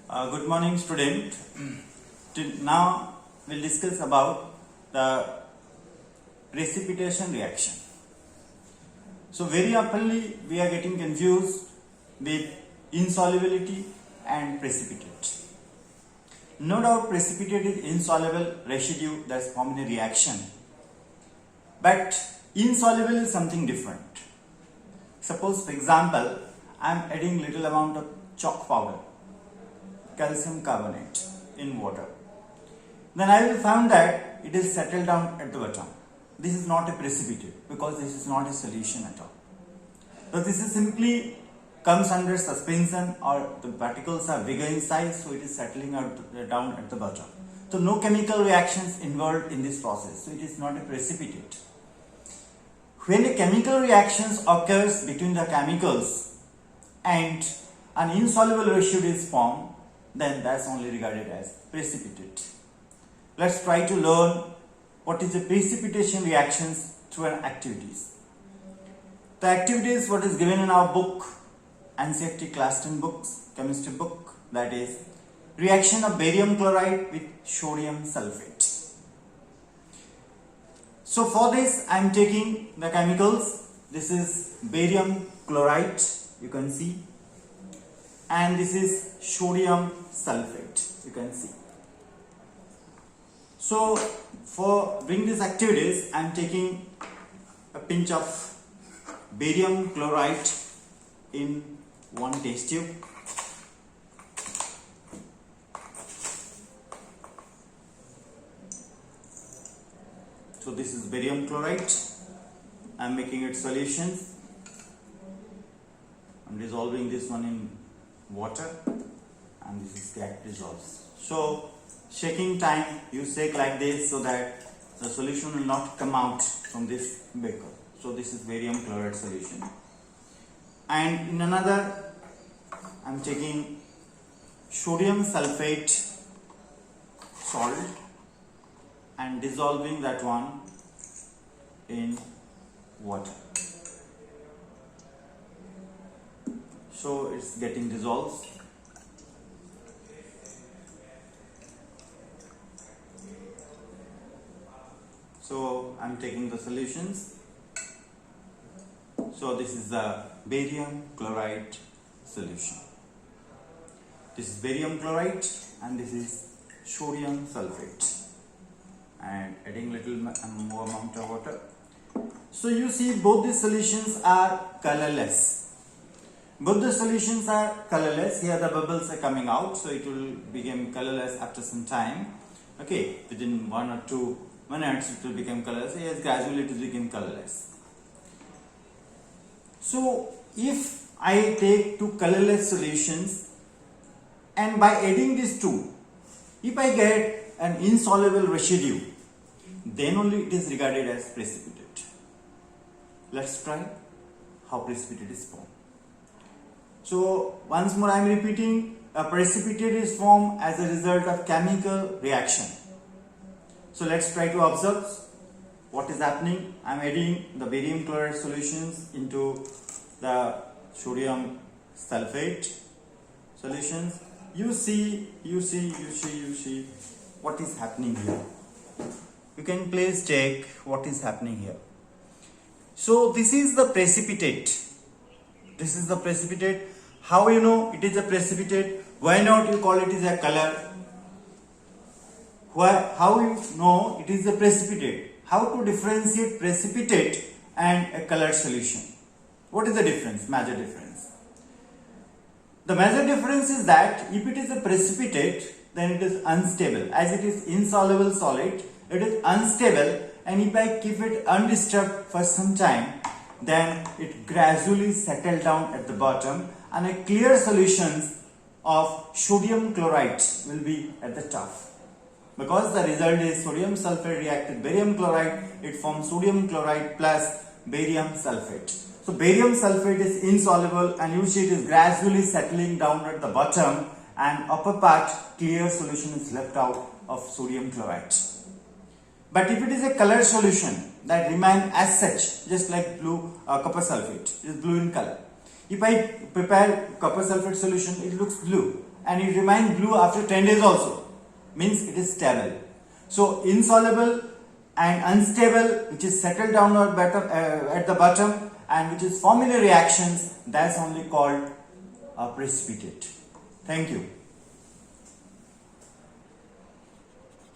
Good morning, student. Now we'll discuss about the precipitation reaction. So very oftenly we are getting confused with insolubility and precipitate. No doubt precipitate is insoluble residue that's formed in a reaction, but insoluble is something different. Suppose, for example, I am adding little amount of chalk powder, calcium carbonate in water. Then I will find that it is settled down at the bottom. This is not a precipitate because this is not a solution at all. So this is simply comes under suspension, or the particles are bigger in size, so it is settling down at the bottom. So no chemical reactions involved in this process, so it is not a precipitate. When a chemical reactions occurs between the chemicals and an insoluble residue is formed, then that's only regarded as precipitate. Let's try to learn what is the precipitation reactions through an activities. The activities what is given in our book, NCERT class 10 books, chemistry book, that is reaction of barium chloride with sodium sulfate. So for this I am taking the chemicals. This is barium chloride, you can see, and this is sodium sulfate, you can see. So for doing these activities I am taking a pinch of barium chloride in one test tube. So this is barium chloride. I am making its solutions. I am dissolving this one in water, and this is get dissolves. So shaking time, you shake like this so that the solution will not come out from this beaker. So this is barium chloride solution. And in another, I am taking sodium sulfate salt and dissolving that one in water. So it's getting dissolved. So I'm taking the solutions. So this is the barium chloride solution. This is barium chloride and this is sodium sulfate, and adding little more amount of water. So you see both the solutions are colorless. Both the solutions are colorless. Here the bubbles are coming out, so it will become colorless after some time. Okay, within 1 or 2 minutes it will become colorless. Yes, gradually it will become colorless. So if I take two colorless solutions, and by adding these two, if I get an insoluble residue, then only it is regarded as precipitate. Let's try how precipitate is formed. So once more I am repeating, a precipitate is formed as a result of chemical reaction. So let's try to observe what is happening. I am adding the barium chloride solutions into the sodium sulfate solutions. You see what is happening here. You can please check what is happening here. So this is the precipitate. This is the precipitate. How you know it is a precipitate? Why not you call it is a color? How you know it is a precipitate? How to differentiate precipitate and a colored solution? What is the difference? Major difference. The major difference is that if it is a precipitate, then it is unstable. As it is insoluble solid, it is unstable, and if I keep it undisturbed for some time, then it gradually settles down at the bottom, and a clear solution of sodium chloride will be at the top. Because the result is sodium sulfate reacted barium chloride, it forms sodium chloride plus barium sulfate. So barium sulfate is insoluble, and you see it is gradually settling down at the bottom, and upper part clear solution is left out of sodium chloride. But if it is a colored solution that remain as such, just like blue copper sulfate, it is blue in color. If I prepare copper sulfate solution, it looks blue, and it remains blue after 10 days also. Means it is stable. So insoluble and unstable, which is settled down at the bottom and which is forming reactions, that's only called a precipitate. Thank you.